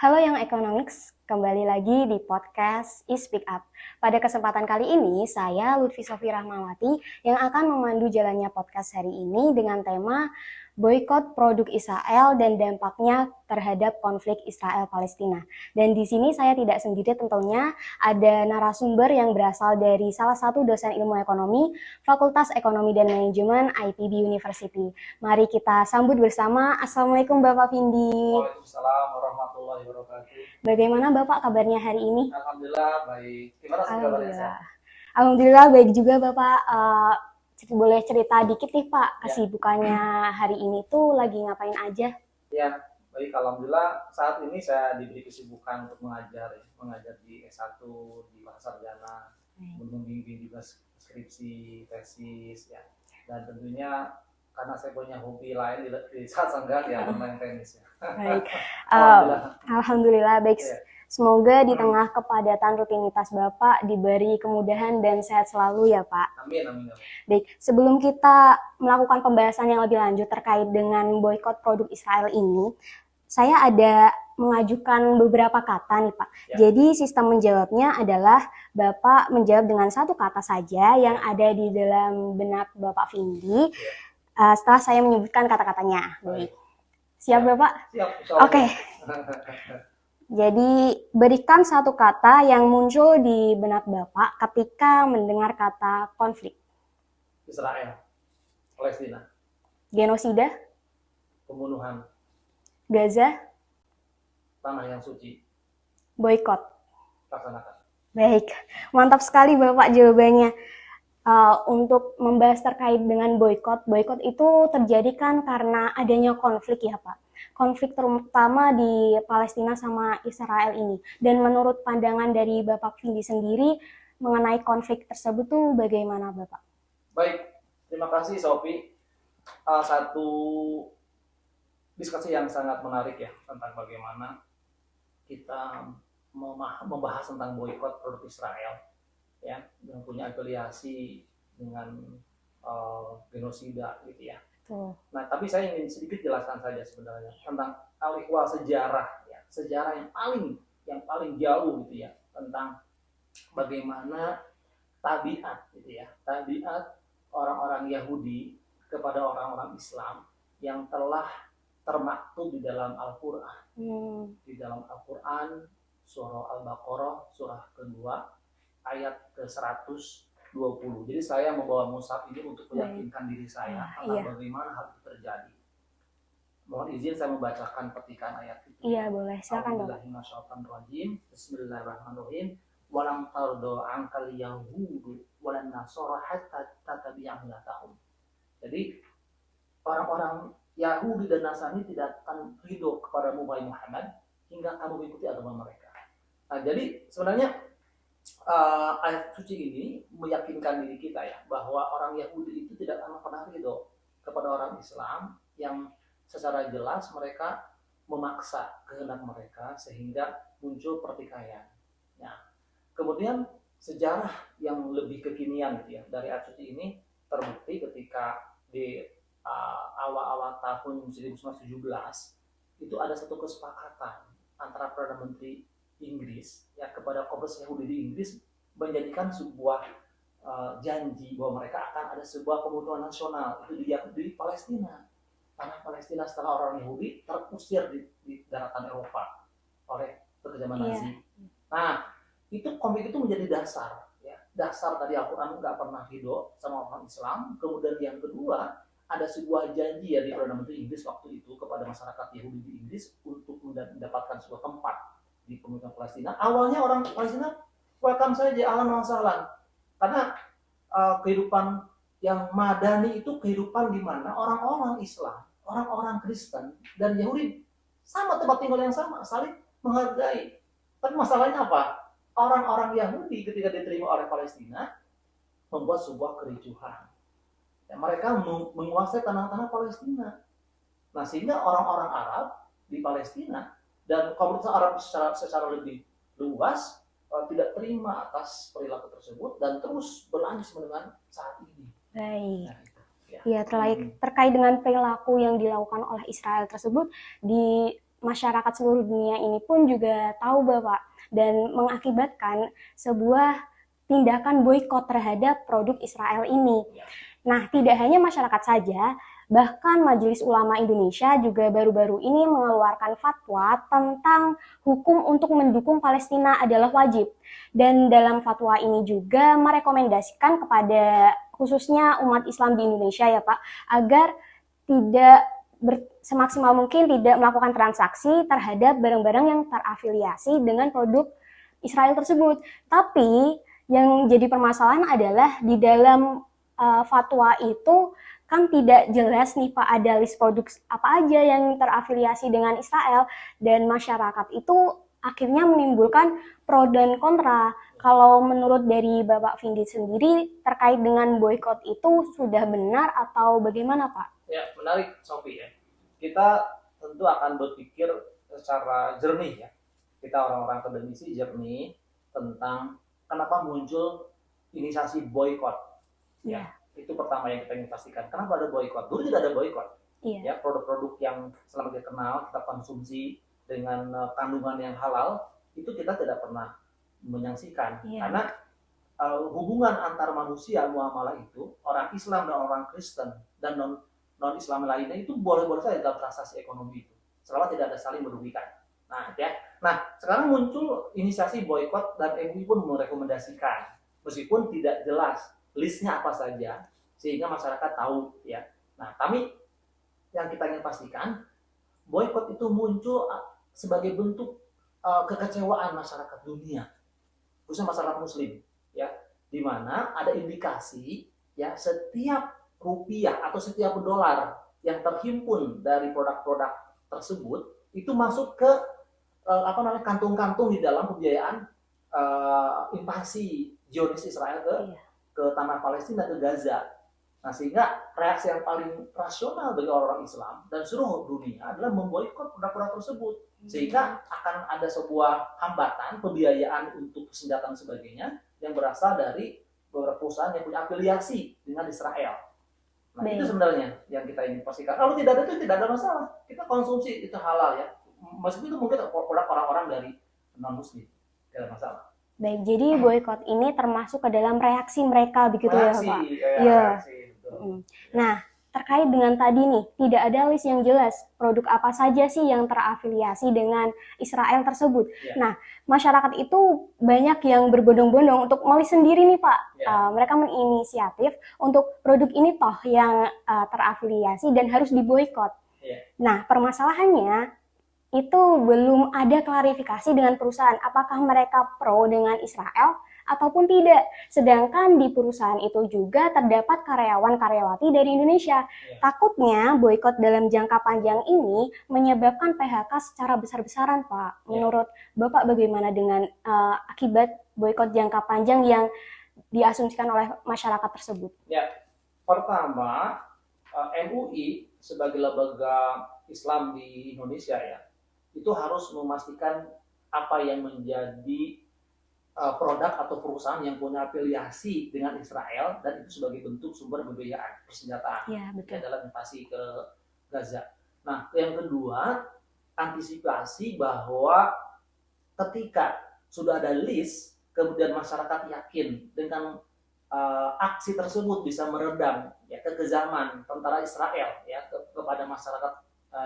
Halo yang Economics, kembali lagi di podcast Speak Up. Pada kesempatan kali ini, saya Lutfi Sofi Rahmawati yang akan memandu jalannya podcast hari ini dengan tema boykot produk Israel dan dampaknya terhadap konflik Israel-Palestina. Dan di sini saya tidak sendiri tentunya, ada narasumber yang berasal dari salah satu dosen ilmu ekonomi, Fakultas Ekonomi dan Manajemen IPB University. Mari kita sambut bersama. Assalamualaikum Bapak Vindi. Waalaikumsalam warahmatullahi wabarakatuh. Bagaimana Bapak kabarnya hari ini? Alhamdulillah baik. Gimana sih kabarnya saya? Alhamdulillah baik juga Bapak. Boleh cerita dikit nih Pak, Ya. kesibukannya hari ini tuh lagi ngapain aja? Ya, baik. Alhamdulillah saat ini saya diberi kesibukan untuk mengajar di S1 di Bahasa Sarjana, membimbing juga skripsi, tesis, ya. Dan tentunya karena saya punya hobi lain di saat senggang ya bermain tenis ya. Baik. Alhamdulillah. Alhamdulillah baik. Ya. Semoga di tengah kepadatan rutinitas Bapak diberi kemudahan dan sehat selalu ya Pak. Amin, amin, amin. Baik, sebelum kita melakukan pembahasan yang lebih lanjut terkait dengan boykot produk Israel ini, saya ada mengajukan beberapa kata nih Pak. Ya. Jadi sistem menjawabnya adalah Bapak menjawab dengan satu kata saja yang ada di dalam benak Bapak Vindi. Setelah saya menyebutkan kata-katanya. Baik. Siap Bapak? Siap. Oke. Jadi berikan satu kata yang muncul di benak Bapak ketika mendengar kata konflik. Israel, Palestina, Genosida, pembunuhan, Gaza, tanah yang suci, boykot. laksanakan. Baik, mantap sekali Bapak jawabannya. Untuk membahas terkait dengan boykot itu terjadi kan karena adanya konflik ya Pak. Konflik terutama di Palestina sama Israel ini. Dan menurut pandangan dari Bapak Vindi sendiri mengenai konflik tersebut tuh bagaimana Bapak? Baik, terima kasih Sophie. Satu diskusi yang sangat menarik ya tentang bagaimana kita membahas tentang boykot produk Israel ya yang punya afiliasi dengan genosida gitu ya. Nah, tapi saya ingin sedikit jelaskan saja sebenarnya tentang al-ihwal sejarah ya, sejarah yang paling jauh gitu ya tentang bagaimana tabiat gitu ya, tabiat orang-orang Yahudi kepada orang-orang Islam yang telah termaktub di dalam Al-Quran. Di dalam Al-Quran, surah Al-Baqarah, surah kedua, ayat ke-120. Jadi saya membawa mushaf ini untuk meyakinkan diri saya tentang bagaimana hal itu terjadi. Mohon izin saya membacakan petikan ayat itu. Iya, boleh. Silakan, Bapak. Bismillahirrahmanirrahim. Walam tardo angkal yahudu walan nasara hatta tatabi'a millatahum. Jadi orang-orang Yahudi dan Nasrani tidak akan ridho kepada Muhammad hingga kamu mengikuti agama mereka. Nah, jadi sebenarnya ayat suci ini meyakinkan diri kita ya bahwa orang Yahudi itu tidak akan pernah ridho kepada orang Islam yang secara jelas mereka memaksa kehendak mereka sehingga muncul pertikaian. Nah, kemudian sejarah yang lebih kekinian gitu ya dari ayat suci ini terbukti ketika di awal-awal tahun 1917 itu ada satu kesepakatan antara Perdana Menteri Inggris ya kepada Kongres Yahudi di Inggris menjadikan sebuah janji bahwa mereka akan ada sebuah pembunuhan nasional itu di Palestina. Tanah Palestina setelah orang Yahudi terusir di daratan Eropa oleh kekejaman Nazi. Nah, itu konflik itu menjadi dasar ya. Dasar tadi Al-Quran nggak pernah ridho sama orang Islam. Kemudian yang kedua ada sebuah janji ya di Perdana Menteri Inggris waktu itu kepada masyarakat Yahudi di Inggris untuk mendapatkan sebuah tempat di pemerintahan Palestina. Awalnya orang Palestina welcome saja, ahlan wa sahlan. Karena kehidupan yang madani itu kehidupan di mana orang-orang Islam, orang-orang Kristen dan Yahudi sama tempat tinggal yang sama, saling menghargai. Tapi masalahnya apa? Orang-orang Yahudi ketika diterima oleh Palestina membuat sebuah kericuhan. Ya, mereka menguasai tanah-tanah Palestina. Nah, sehingga orang-orang Arab di Palestina dan komunitas Arab secara lebih luas tidak terima atas perilaku tersebut dan terus berlanjut dengan saat ini. Baik. Nah, ya, terkait dengan perilaku yang dilakukan oleh Israel tersebut di masyarakat seluruh dunia ini pun juga tahu Bapak, dan mengakibatkan sebuah tindakan boikot terhadap produk Israel ini. Nah, tidak hanya masyarakat saja, bahkan Majelis Ulama Indonesia juga baru-baru ini mengeluarkan fatwa tentang hukum untuk mendukung Palestina adalah wajib. Dan dalam fatwa ini juga merekomendasikan kepada khususnya umat Islam di Indonesia ya Pak, agar tidak semaksimal mungkin tidak melakukan transaksi terhadap barang-barang yang terafiliasi dengan produk Israel tersebut. Tapi yang jadi permasalahan adalah di dalam fatwa itu kan tidak jelas nih Pak, ada list produk apa aja yang terafiliasi dengan Israel, dan masyarakat itu akhirnya menimbulkan pro dan kontra. Kalau menurut dari Bapak Vindi sendiri terkait dengan boykot itu sudah benar atau bagaimana Pak? Ya, menarik Sofi ya. Kita tentu akan berpikir secara jernih ya. Kita orang-orang akademisi jernih tentang kenapa muncul inisiasi boykot. Ya, itu pertama yang kita ingin pastikan. Kenapa ada boykot? Dulu tidak ada boykot. Ya, produk-produk yang selama kita kenal, kita konsumsi dengan kandungan yang halal, itu kita tidak pernah menyaksikan. Karena hubungan antar manusia, muamalah itu, orang Islam dan orang Kristen dan non-Islam lainnya itu boleh-boleh saja dalam transaksi ekonomi itu, selama tidak ada saling merugikan. Nah, sekarang muncul inisiasi boykot dan MUI pun merekomendasikan, meskipun tidak jelas listnya apa saja, sehingga masyarakat tahu ya. Nah, kami yang kita ingin pastikan, boykot itu muncul sebagai bentuk kekecewaan masyarakat dunia, khususnya masyarakat Muslim, ya, di mana ada indikasi ya setiap rupiah atau setiap dolar yang terhimpun dari produk-produk tersebut itu masuk ke kantung-kantung di dalam pembiayaan invasi Zionis Israel ke tanah Palestina, ke Gaza. Nah, sehingga reaksi yang paling rasional bagi orang Islam dan seluruh dunia adalah memboikot produk-produk tersebut, sehingga akan ada sebuah hambatan pembiayaan untuk senjata dan sebagainya yang berasal dari beberapa perusahaan yang punya afiliasi dengan Israel. Nah, itu sebenarnya yang kita ingin pastikan. Kalau tidak ada itu tidak ada masalah. Kita konsumsi itu halal ya. Meskipun itu mungkin produk orang-orang dari non-muslim, tidak ada masalah. Baik, jadi boykot ini termasuk ke dalam reaksi mereka begitu reaksi, ya Pak? Iya. Nah, terkait dengan tadi nih, tidak ada list yang jelas produk apa saja sih yang terafiliasi dengan Israel tersebut. Nah, masyarakat itu banyak yang berbondong-bondong untuk milih sendiri nih Pak. Mereka menginisiatif untuk produk ini toh yang terafiliasi dan harus diboykot. Nah, permasalahannya itu belum ada klarifikasi dengan perusahaan apakah mereka pro dengan Israel ataupun tidak. Sedangkan di perusahaan itu juga terdapat karyawan-karyawati dari Indonesia. Takutnya boykot dalam jangka panjang ini menyebabkan PHK secara besar-besaran, Pak. Menurut Bapak bagaimana dengan akibat boykot jangka panjang yang diasumsikan oleh masyarakat tersebut? Ya, pertama MUI sebagai lembaga Islam di Indonesia ya, itu harus memastikan apa yang menjadi produk atau perusahaan yang punya afiliasi dengan Israel dan itu sebagai bentuk sumber pembiayaan persenjataan dalam invasi ke Gaza. Nah, yang kedua, antisipasi bahwa ketika sudah ada list, kemudian masyarakat yakin dengan aksi tersebut bisa meredam ya kekejaman tentara Israel ya kepada masyarakat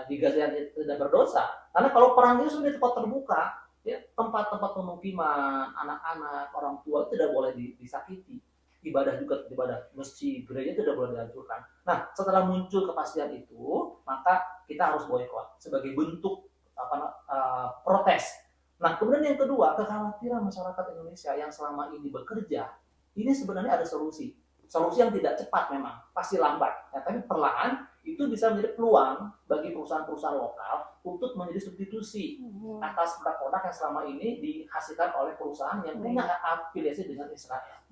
di Gaza yang tidak berdosa. Karena kalau perang itu sudah tempat terbuka, ya, tempat-tempat pemukiman, anak-anak, orang tua tidak boleh disakiti. Ibadah juga ibadah, masjid, gereja tidak boleh dihancurkan. Nah, setelah muncul kepastian itu, maka kita harus boykot sebagai bentuk protes. Nah, kemudian yang kedua, kekhawatiran masyarakat Indonesia yang selama ini bekerja, ini sebenarnya ada solusi. Solusi yang tidak cepat memang, pasti lambat. Ya, tapi perlahan itu bisa menjadi peluang bagi perusahaan-perusahaan lokal untuk menjadi substitusi atas produk-produk yang selama ini dihasilkan oleh perusahaan yang punya afiliasi dengan Israel.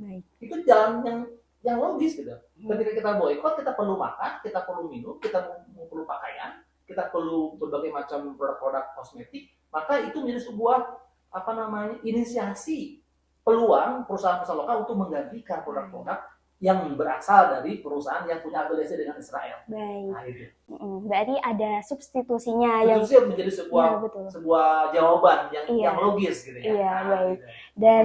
Itu jalan yang logis gitu. Ketika kita boykot, kita perlu makan, kita perlu minum, kita perlu pakaian, kita perlu berbagai macam produk-produk kosmetik, maka itu menjadi sebuah inisiasi peluang perusahaan-perusahaan lokal untuk menggantikan produk-produk yang berasal dari perusahaan yang punya afiliasi dengan Israel. Baik. Nah, itu. Berarti ada substitusinya yang Itu menjadi sebuah ya, betul. sebuah jawaban yang Iya. yang logis gitu ya. Iya, Nah, baik. gitu. Dan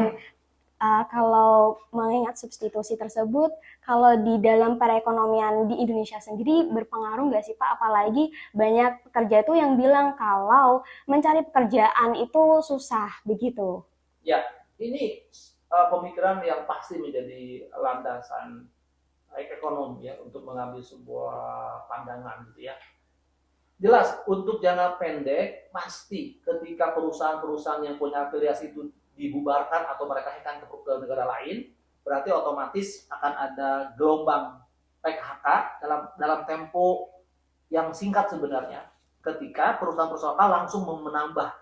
kalau mengingat substitusi tersebut, kalau di dalam perekonomian di Indonesia sendiri berpengaruh nggak sih Pak? Apalagi banyak pekerja itu yang bilang kalau mencari pekerjaan itu susah, begitu. Ya, ini pemikiran yang pasti menjadi landasan ekonomi ya untuk mengambil sebuah pandangan gitu ya. Jelas untuk jangka pendek pasti ketika perusahaan-perusahaan yang punya afiliasi itu dibubarkan atau mereka akan ke negara lain, berarti otomatis akan ada gelombang PHK dalam tempo yang singkat sebenarnya ketika perusahaan-perusahaan langsung menambah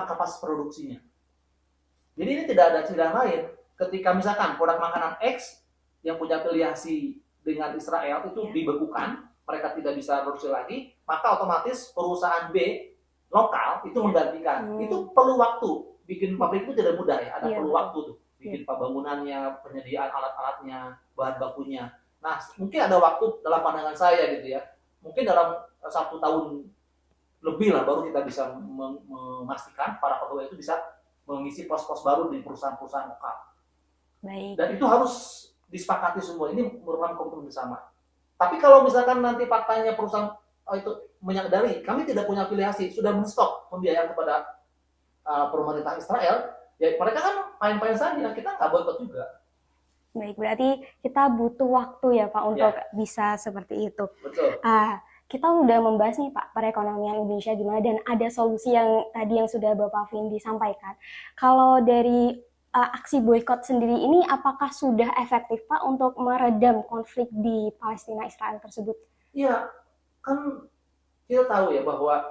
kapasitas produksinya. Jadi ini tidak ada cara lain. Ketika misalkan produk makanan X yang punya afiliasi dengan Israel itu dibekukan, mereka tidak bisa produksi lagi, maka otomatis perusahaan B lokal itu menggantikan. Itu perlu waktu. Bikin pabrik itu tidak mudah ya, ada perlu waktu tuh. Bikin bangunannya, penyediaan alat-alatnya, bahan bakunya. Nah, mungkin ada waktu dalam pandangan saya gitu ya. Mungkin dalam 1 tahun lebih lah baru kita bisa memastikan para pegawai itu bisa mengisi pos-pos baru di perusahaan-perusahaan lokal. Baik. Dan itu harus disepakati semua. Ini merupakan komitmen bersama. Tapi kalau misalkan nanti faktanya perusahaan itu menyadari kami tidak punya afiliasi, sudah men-stop pembiayaan kepada pemerintah Israel, ya mereka kan main-main saja, kita nggak boikot juga. Baik, berarti kita butuh waktu ya Pak untuk bisa seperti itu. Betul. Kita udah membahas nih Pak perekonomian Indonesia gimana dan ada solusi yang tadi yang sudah Bapak Vindi sampaikan. Kalau dari aksi boykot sendiri ini apakah sudah efektif Pak untuk meredam konflik di Palestina Israel tersebut? Iya, kan kita tahu ya bahwa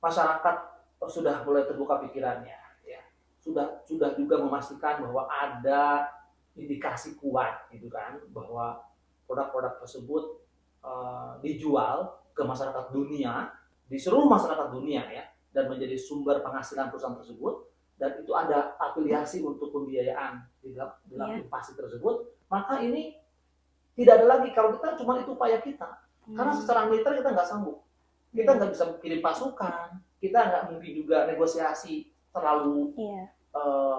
masyarakat sudah mulai terbuka pikirannya, ya. Sudah juga memastikan bahwa ada indikasi kuat gitu kan bahwa produk-produk tersebut dijual ke masyarakat dunia, di seluruh masyarakat dunia ya, dan menjadi sumber penghasilan perusahaan tersebut, dan itu ada afiliasi untuk pembiayaan di dalam invasi tersebut, maka ini tidak ada lagi kalau kita cuma itu upaya kita, karena secara militer kita nggak sanggup, kita nggak bisa kirim pasukan, kita nggak mungkin juga negosiasi terlalu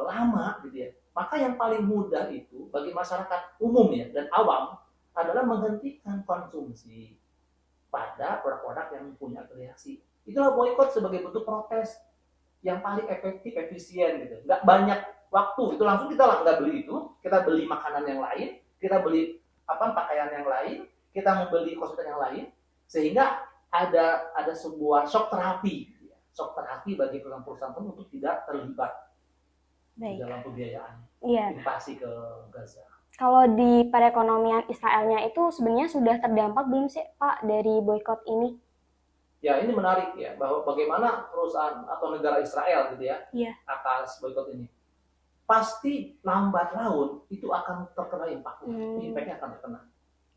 lama gitu ya. Maka yang paling mudah itu bagi masyarakat umum ya dan awam adalah menghentikan konsumsi pada produk-produk yang punya afiliasi. Itulah boykot sebagai bentuk protes yang paling efektif, efisien gitu. Nggak banyak waktu, itu langsung kita nggak beli itu, kita beli makanan yang lain, kita beli pakaian yang lain, kita membeli kosmetik yang lain, sehingga ada sebuah shock terapi bagi perusahaan-perusahaan untuk tidak terlibat di dalam pembiayaan invasi ke Gaza. Kalau di perekonomian Israelnya itu sebenarnya sudah terdampak belum sih Pak dari boykot ini? Ya ini menarik ya bahwa bagaimana perusahaan atau negara Israel gitu ya atas boykot ini. Pasti lambat laun itu akan terkena impactnya akan terkena.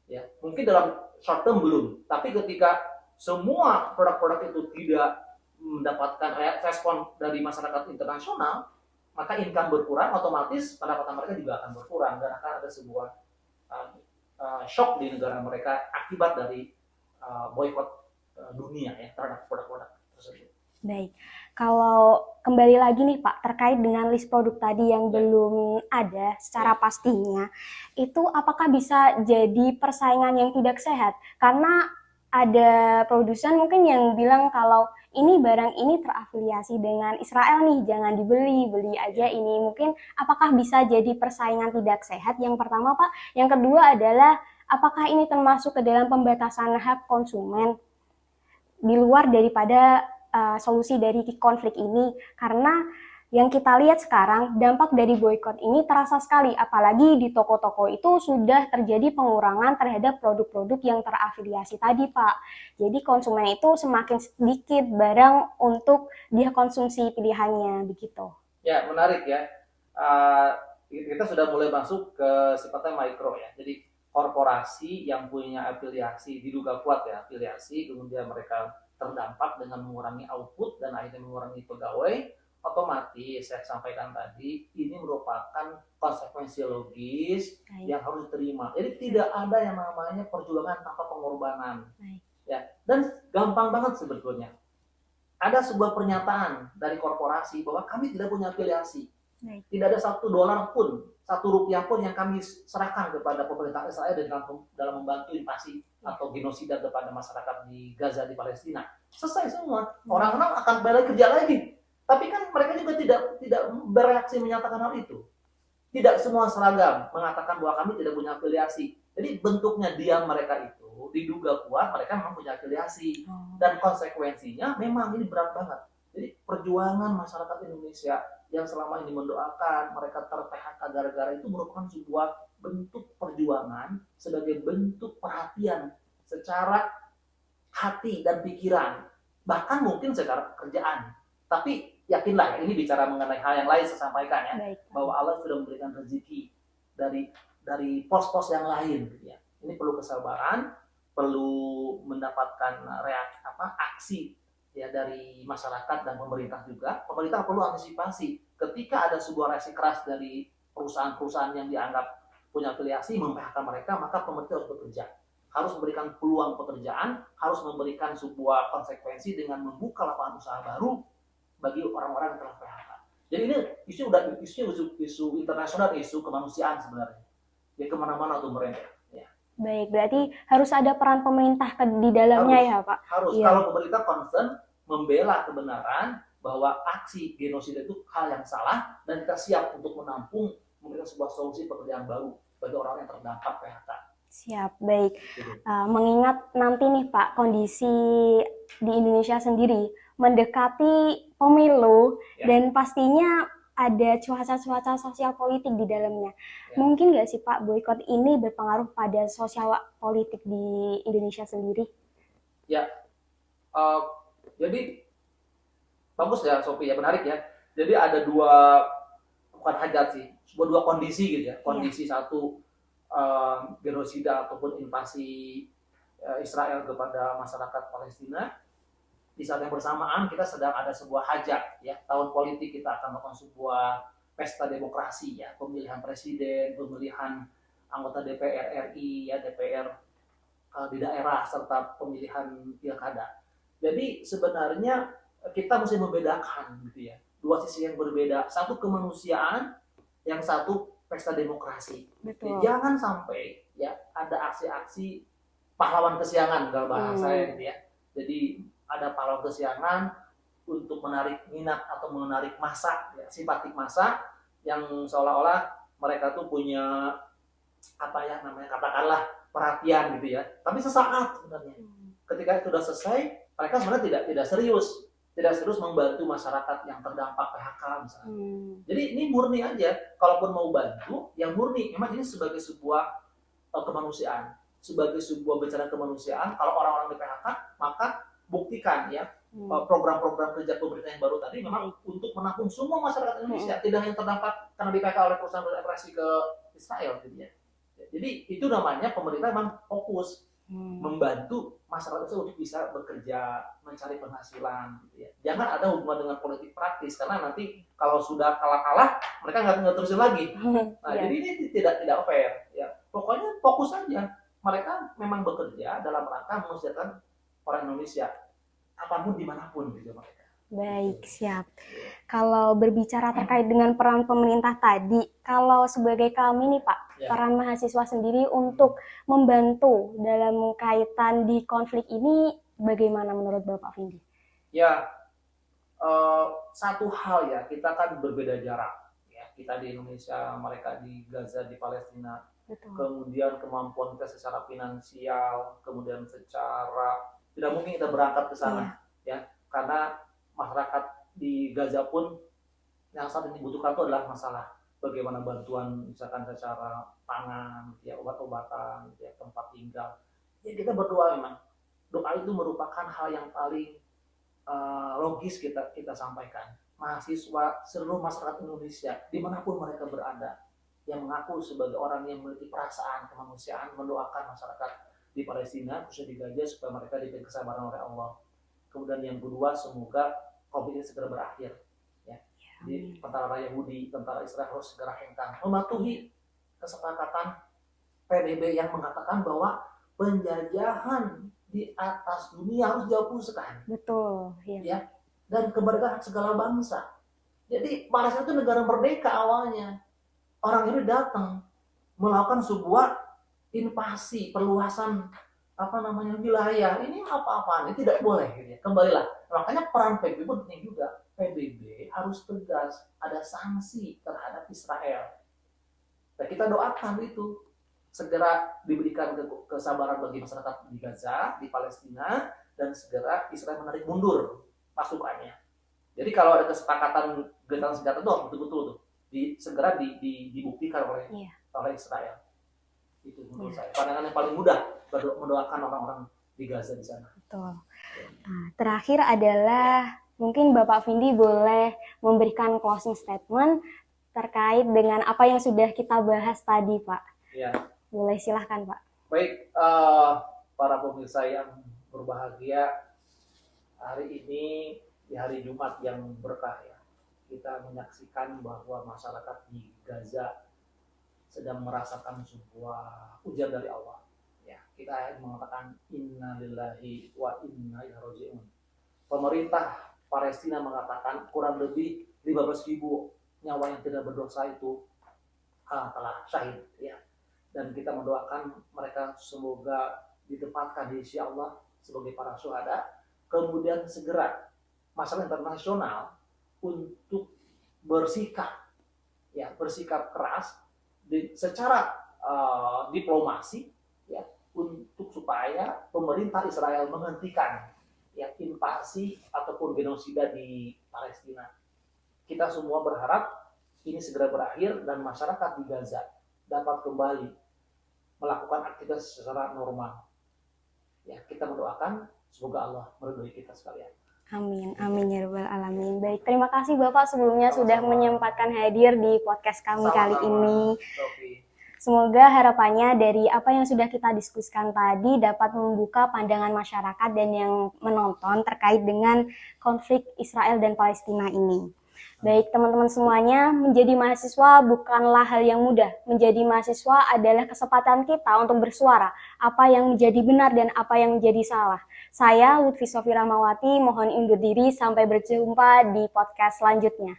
Ya mungkin dalam short term belum, tapi ketika semua produk-produk itu tidak mendapatkan respon dari masyarakat internasional, maka income berkurang, otomatis pendapatan mereka juga akan berkurang dan akan ada sebuah shock di negara mereka akibat dari boykot dunia ya terhadap produk-produk tersebut. Baik, kalau kembali lagi nih Pak terkait dengan list produk tadi yang belum ada secara pastinya, itu apakah bisa jadi persaingan yang tidak sehat? Karena ada produsen mungkin yang bilang kalau ini barang ini terafiliasi dengan Israel nih, jangan dibeli, beli aja ini. Mungkin apakah bisa jadi persaingan tidak sehat? Yang pertama Pak, yang kedua adalah apakah ini termasuk ke dalam pembatasan hak konsumen di luar daripada solusi dari konflik ini? Karena yang kita lihat sekarang dampak dari boykot ini terasa sekali, apalagi di toko-toko itu sudah terjadi pengurangan terhadap produk-produk yang terafiliasi tadi Pak. Jadi konsumen itu semakin sedikit barang untuk dia konsumsi pilihannya begitu. Ya menarik ya, kita sudah mulai masuk ke sifatnya mikro ya. Jadi korporasi yang punya afiliasi diduga kuat ya afiliasi, kemudian mereka terdampak dengan mengurangi output dan akhirnya mengurangi pegawai, otomatis saya sampaikan tadi ini merupakan konsekuensi logis yang harus diterima. Jadi tidak ada yang namanya perjuangan tanpa pengorbanan. Ya, dan gampang banget sebetulnya. Ada sebuah pernyataan dari korporasi bahwa kami tidak punya afiliasi. Tidak ada $1 pun, Rp1 pun yang kami serahkan kepada pemerintah Israel dalam membantu invasi atau genosida kepada masyarakat di Gaza di Palestina. Selesai semua. Orang-orang akan balik kerja lagi. Tapi kan mereka juga tidak bereaksi menyatakan hal itu. Tidak semua seragam mengatakan bahwa kami tidak punya afiliasi. Jadi bentuknya diam mereka itu diduga kuat mereka memang punya afiliasi. Dan konsekuensinya memang ini berat banget. Jadi perjuangan masyarakat Indonesia yang selama ini mendoakan mereka ter-PHK gara-gara itu merupakan sebuah bentuk perjuangan sebagai bentuk perhatian secara hati dan pikiran, bahkan mungkin secara pekerjaan. Tapi yakinlah, ini bicara mengenai hal yang lain saya sampaikan ya, bahwa Allah sudah memberikan rezeki dari pos-pos yang lain. Ya. Ini perlu kesabaran, perlu mendapatkan aksi ya dari masyarakat dan pemerintah juga. Pemerintah perlu antisipasi ketika ada sebuah reaksi keras dari perusahaan-perusahaan yang dianggap punya afiliasi mem-PHK mereka, maka pemerintah harus bekerja, harus memberikan peluang pekerjaan, harus memberikan sebuah konsekuensi dengan membuka lapangan usaha baru bagi orang-orang yang telah PHK. Jadi ini isu internasional, isu kemanusiaan sebenarnya. Ya kemana-mana tuh mereka. Ya. Baik, berarti harus ada peran pemerintah di dalamnya ya Pak? Harus. Iya. Kalau pemerintah concern membela kebenaran bahwa aksi genosida itu hal yang salah dan kita siap untuk menampung memberikan sebuah solusi pekerjaan baru bagi orang yang terdampak PHK. Siap, baik. Mengingat nanti nih Pak, kondisi di Indonesia sendiri mendekati pemilu dan pastinya ada cuaca-cuaca sosial politik di dalamnya. Mungkin nggak sih Pak, boykot ini berpengaruh pada sosial politik di Indonesia sendiri? Ya, jadi bagus ya Sophie ya, menarik ya. Jadi ada bukan hajat sih, dua kondisi gitu ya. Kondisi satu genosida ataupun invasi Israel kepada masyarakat Palestina. Di saat yang bersamaan kita sedang ada sebuah hajat ya, tahun politik, kita akan melakukan sebuah pesta demokrasi ya, pemilihan presiden, pemilihan anggota DPR RI ya, DPR di daerah serta pemilihan pilkada. Jadi sebenarnya kita mesti membedakan gitu ya, dua sisi yang berbeda, satu kemanusiaan, yang satu pesta demokrasi. Ya, jangan sampai ya ada aksi-aksi pahlawan kesiangan kalau bahasa saya gitu ya. Jadi ada pahlawan kesiangan untuk menarik minat atau menarik massa, ya, simpatik massa yang seolah-olah mereka tuh punya katakanlah perhatian gitu ya. Tapi sesaat sebenarnya. Ketika itu sudah selesai, mereka sebenarnya tidak serius membantu masyarakat yang terdampak PHK misalnya. Jadi ini murni aja, kalaupun mau bantu, yang murni. Memang ini sebagai sebuah kemanusiaan, sebagai sebuah bencana kemanusiaan. Kalau orang-orang di PHK, maka buktikan ya program-program kerja pemerintah yang baru tadi memang untuk menampung semua masyarakat Indonesia, tidak hanya terdampak karena di PHK oleh perusahaan beroperasi ke Israel gitu ya. Jadi itu namanya pemerintah memang fokus membantu masyarakat untuk bisa bekerja, mencari penghasilan gitu ya. Jangan ada hubungan dengan politik praktis, karena nanti kalau sudah kalah mereka nggak terusin lagi. Nah, jadi ini tidak fair ya. Pokoknya fokus saja. Mereka memang bekerja dalam rangka mengusahakan orang Indonesia apapun dimanapun gitu mereka. Baik, siap. Kalau berbicara terkait dengan peran pemerintah tadi, kalau sebagai kami nih Pak, peran mahasiswa sendiri untuk membantu dalam kaitan di konflik ini, bagaimana menurut Bapak Vindi? Ya, satu hal ya, kita kan berbeda jarak. Ya, kita di Indonesia, mereka di Gaza, di Palestina. Betul. Kemudian kemampuan kita secara finansial, kemudian secara tidak mungkin kita berangkat ke sana, ya, karena masyarakat di Gaza pun yang saat ini dibutuhkan itu adalah masalah bagaimana bantuan misalkan secara pangan, ya, obat-obatan, ya, tempat tinggal. Ya kita berdoa memang. Doa itu merupakan hal yang paling logis kita sampaikan. Mahasiswa, seluruh masyarakat Indonesia, dimanapun mereka berada, yang mengaku sebagai orang yang memiliki perasaan kemanusiaan, mendoakan masyarakat di Palestina, khususnya di Gaza, supaya mereka diberi kesabaran oleh Allah. Kemudian yang kedua, semoga COVID ini segera berakhir. Ya. Jadi tentara Yahudi, tentara Israel harus segera hengkang, mematuhi kesepakatan PBB yang mengatakan bahwa penjajahan di atas dunia harus dihapuskan. Betul. Iya. Ya, dan kemerdekaan segala bangsa. Jadi Palestina itu negara merdeka awalnya. Orang ini datang melakukan sebuah invasi, perluasan wilayah. Ini apa-apaan? Ini tidak boleh. Gitu ya. Kembalilah. Makanya peran PBB penting juga. PBB harus tegas, ada sanksi terhadap Israel. Dan kita doakan itu segera diberikan kesabaran bagi masyarakat di Gaza, di Palestina, dan segera Israel menarik mundur pasukannya. Jadi kalau ada kesepakatan gencatan senjata itu betul-betul tuh segera dibuktikan oleh Israel. Itu menurut saya pandangan yang paling mudah mendoakan orang-orang di Gaza di sana. Betul. Nah, terakhir adalah mungkin Bapak Vindi boleh memberikan closing statement terkait dengan apa yang sudah kita bahas tadi, Pak. Ya. Boleh, silahkan, Pak. Baik, para pemirsa yang berbahagia, hari ini di hari Jumat yang berkah ya, kita menyaksikan bahwa masyarakat di Gaza sedang merasakan sebuah ujian dari Allah. Ya, kita mengatakan Inna lillahi wa inna ilaihi raji'un. Pemerintah Palestina mengatakan kurang lebih 15.000 nyawa yang tidak berdosa itu telah syahid. Ya. Dan kita mendoakan mereka semoga ditempatkan di sisi Allah sebagai para syuhada. Kemudian segera masyarakat internasional untuk bersikap keras secara diplomasi ya, untuk supaya pemerintah Israel menghentikan ya invasi ataupun genosida di Palestina. Kita semua berharap ini segera berakhir dan masyarakat di Gaza dapat kembali melakukan aktivitas secara normal. Ya, kita mendoakan semoga Allah meridhoi kita sekalian. Amin, amin ya rabbal alamin. Baik, terima kasih Bapak sebelumnya sudah menyempatkan hadir di podcast kami kali ini. Semoga harapannya dari apa yang sudah kita diskusikan tadi dapat membuka pandangan masyarakat dan yang menonton terkait dengan konflik Israel dan Palestina ini. Baik teman-teman semuanya, menjadi mahasiswa bukanlah hal yang mudah. Menjadi mahasiswa adalah kesempatan kita untuk bersuara, apa yang menjadi benar dan apa yang menjadi salah. Saya Lutfi Sofi Rahmawati, mohon undur diri, sampai berjumpa di podcast selanjutnya.